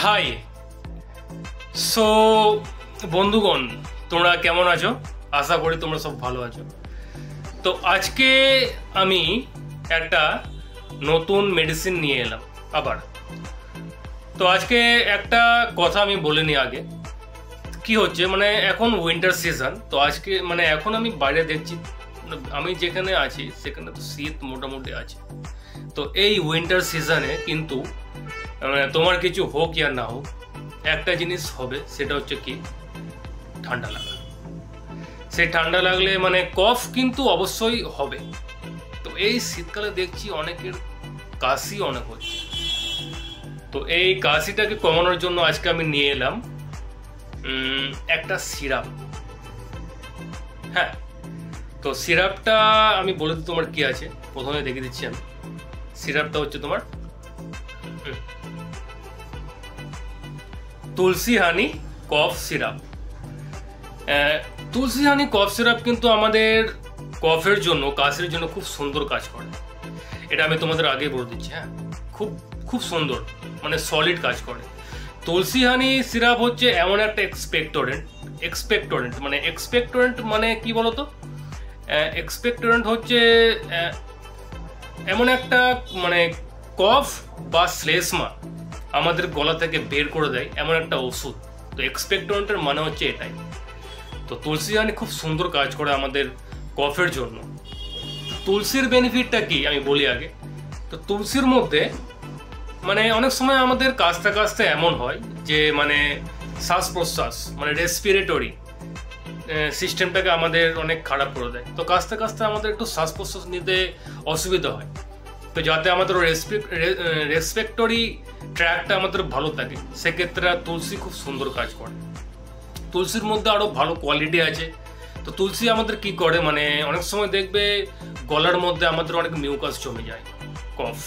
High. So বন্ধুগণ, তোমরা কেমন আছো? আশা করি তোমরা সব ভালো আছো। তো আজকে আমি একটা নতুন মেডিসিন নিয়ে এলাম আবার। তো আজকে একটা কথা আমি বলে নিই আগে, কি হচ্ছে মানে এখন উইন্টার সিজন। তো আজকে মানে এখন আমি বাইরে দেখছি, আমি যেখানে আছি সেখানে তো শীত মোটামুটি আছে। তো এই উইন্টার সিজনে কিন্তু তোমার কিছু হোক या না হোক, একটা জিনিস হবে, সেটা হচ্ছে কি ঠান্ডা লাগা। সেই ঠান্ডা লাগলে মানে কফ কিন্তু অবশ্যই হবে। তো এই শীতকালে দেখছি অনেকের কাশি অনেক হচ্ছে। তো এই কাশিটাকে কমানোর জন্য আজকে আমি নিয়ে এলাম একটা সিরাপ। হ্যাঁ, তো সিরাপটা আমি বলে দিই তোমার কি আছে। প্রথমে দেখে দিচ্ছি আমি। সিরাপটা হচ্ছে তোমার তুলসী হানি কফ সিরাপ। তুলসী হানি কফ সিরাপ কিন্তু আমাদের কফের জন্য, কাশির জন্য খুব সুন্দর কাজ করে। এটা আমি তোমাদের আগে বলে দিচ্ছি। হ্যাঁ, খুব খুব সুন্দর, মানে সলিড কাজ করে। তুলসী হানি সিরাপ হচ্ছে এমন একটা এক্সপেক্টোরেন্ট মানে কি বলতো, এক্সপেক্টোরেন্ট হচ্ছে এমন একটা মানে কফ বা শ্লেষ্মা আমাদের গলা থেকে বের করে দেয় এমন একটা ওষুধ। তো এক্সপেক্টোরেন্টের মানে হচ্ছে এটাই। তো তুলসী হানি খুব সুন্দর কাজ করে আমাদের কফের জন্য। তুলসীর বেনিফিটটা কি আমি বলি আগে। তো তুলসীর মধ্যে মানে অনেক সময় আমাদের কাশতে কাশতে এমন হয় যে মানে শ্বাস প্রশ্বাস মানে রেসপিরেটরি সিস্টেমটাকে আমাদের অনেক খারাপ করে দেয়। তো কাশতে কাশতে আমাদের একটু শ্বাস প্রশ্বাস নিতে অসুবিধা হয়। তো যাতে আমাদের রেসপেক্টরি ট্র্যাকটা আমাদের ভালো থাকে, সেক্ষেত্রে তুলসী খুব সুন্দর কাজ করে। তুলসীর মধ্যে আরও ভালো কোয়ালিটি আছে। তো তুলসী আমাদের কি করে, মানে অনেক সময় দেখবে গলার মধ্যে আমাদের অনেক মিউকাস জমে যায়, কফ,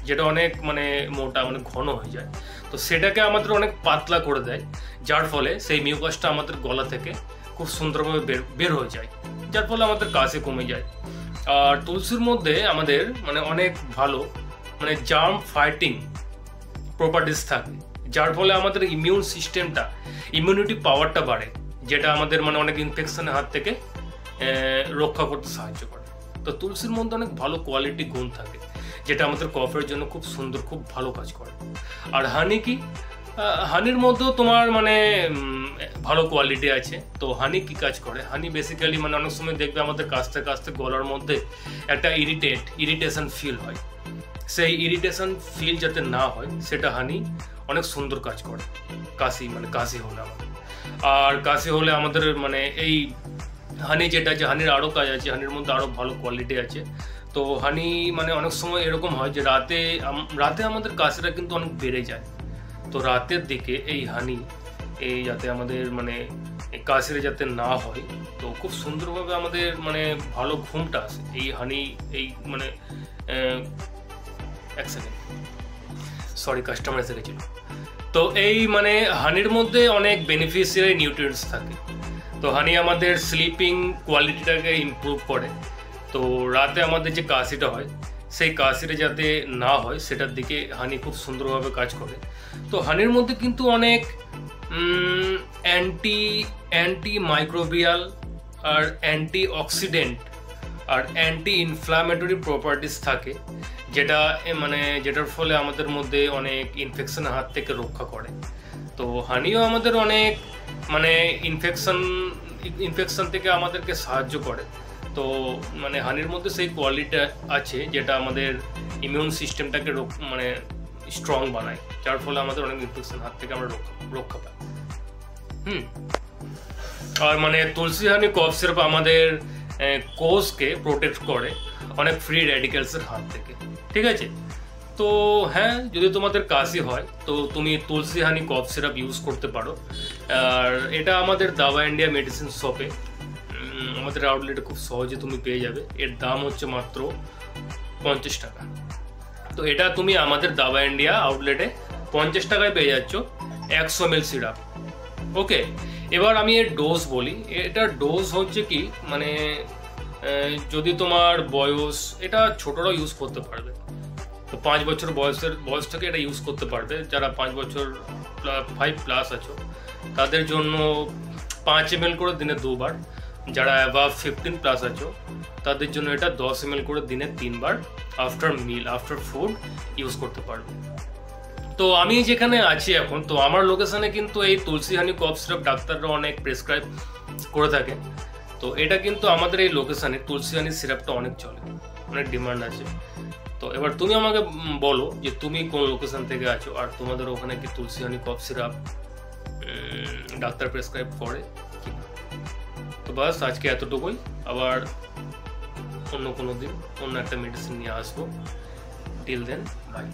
যেটা অনেক মানে মোটা মানে ঘন হয়ে যায়। তো সেটাকে আমাদের অনেক পাতলা করে দেয়, যার ফলে সেই মিউকাসটা আমাদের গলা থেকে খুব সুন্দরভাবে বের হয়ে যায়, যার ফলে আমাদের কাশি কমে যায়। আর তুলসীর মধ্যে আমাদের মানে অনেক ভালো মানে জার্ম ফাইটিং প্রপার্টিস থাকে, যার ফলে আমাদের ইমিউন সিস্টেমটা, ইমিউনিটি পাওয়ারটা বাড়ে, যেটা আমাদের মানে অনেক ইনফেকশনের হাত থেকে রক্ষা করতে সাহায্য করে। তো তুলসীর মধ্যে অনেক ভালো কোয়ালিটি গুণ থাকে, যেটা আমাদের কফের জন্য খুব সুন্দর, খুব ভালো কাজ করে। আর হানি কি, হানির মধ্যেও তোমার মানে ভালো কোয়ালিটি আছে। তো হানি কি কাজ করে, হানি বেসিক্যালি মানে অনেক সময় দেখবে আমাদের কাশতে কাশতে গলার মধ্যে একটা ইরিটেশন ফিল হয়। সেই ইরিটেশন ফিল যাতে না হয়, সেটা হানি অনেক সুন্দর কাজ করে কাশি হলে আমাদের। আর কাশি হলে আমাদের মানে এই হানি যেটা আছে, হানির আরও কাজ আছে, হানির মধ্যে আরও ভালো কোয়ালিটি আছে। তো হানি মানে অনেক সময় এরকম হয় যে রাতে আমাদের কাশিটা কিন্তু অনেক বেড়ে যায়। তো রাতের দিকে এই হানি যাতে আমাদের মানে কাশিটা যাতে না হয়, তো খুব সুন্দরভাবে আমাদের মানে ভালো ঘুমটা আসে এই হানি, এই মানে এক সেকেন্ড, সরি কাস্টমার এসে গেছিল। তো এই মানে হানির মধ্যে অনেক বেনিফিশিয়ারি নিউট্রিয়েন্টস থাকে। তো হানি আমাদের স্লিপিং কোয়ালিটিটাকে ইমপ্রুভ করে। তো রাতে আমাদের যে কাশিটা হয়, সেই কাশিটা যাতে না হয়, সেটার দিকে হানি খুব সুন্দরভাবে কাজ করে। তো হানির মধ্যে কিন্তু অনেক অ্যান্টি মাইক্রোবিয়াল আর অ্যান্টি অক্সিডেন্ট আর অ্যান্টি ইনফ্লামেটরি প্রপার্টিস থাকে, যেটার ফলে আমাদের মধ্যে অনেক ইনফেকশনের হাত থেকে রক্ষা করে। তো হানিও আমাদের অনেক মানে ইনফেকশন থেকে আমাদেরকে সাহায্য করে। তো মানে হানির মধ্যে সেই কোয়ালিটি আছে যেটা আমাদের ইমিউন সিস্টেমটাকে মানে স্ট্রং বানায়, যার ফলে আমাদের অনেক ইনফেকশন হাত থেকে আমরা রক্ষা পাই। আর মানে তুলসী হানি কফ সিরাপ আমাদের কোষকে প্রোটেক্ট করে অনেক ফ্রি রেডিক্যালসের হাত থেকে। ঠিক আছে? তো হ্যাঁ, যদি তোমাদের কাশি হয় তো তুমি তুলসী হানি কফ সিরাপ ইউজ করতে পারো। আর এটা আমাদের দাবা ইন্ডিয়া মেডিসিন শপে, আমাদের আউটলেটে খুব সহজে তুমি পেয়ে যাবে। এর দাম হচ্ছে মাত্র 50 টাকা। তো এটা তুমি আমাদের দাবা ইন্ডিয়া আউটলেটে 50 টাকায় পেয়ে যাচ্ছ 100 ml সিরাপ। ওকে, এবার আমি এর ডোজ বলি। এটার ডোজ হচ্ছে কি মানে যদি তোমার বয়স, এটা ছোটরাও ইউজ করতে পারবে, তো 5 বছর বয়স থেকে এটা ইউজ করতে পারবে। যারা 5 বছর 5+ আছো তাদের জন্য 5 ml করে দিনে 2 বার, যারা অ্যাবাভ 15+ আছো তাদের জন্য এটা 10 ml করে দিনে 3 বার আফটার ফুড ইউজ করতে পারবে। তো আমি যেখানে আছি এখন, তো আমার লোকেশনে কিন্তু এই তুলসী হানি কফ সিরাপ ডাক্তাররা অনেক প্রেসক্রাইব করে থাকে। তো এটা কিন্তু আমাদের এই লোকেশনে তুলসী হানি সিরাপটা অনেক চলে, অনেক ডিমান্ড আছে। তো এবার তুমি আমাকে বলো যে তুমি কোন লোকেশন থেকে আছো, আর তোমাদের ওখানে কি তুলসী হানি কফ সিরাপ ডাক্তার প্রেসক্রাইব করে কিনা। তো বাস আজকে এতটুকুই, আবার অন্য কোনো দিন অন্য একটা মেডিসিন নিয়ে আসবো। Till then by.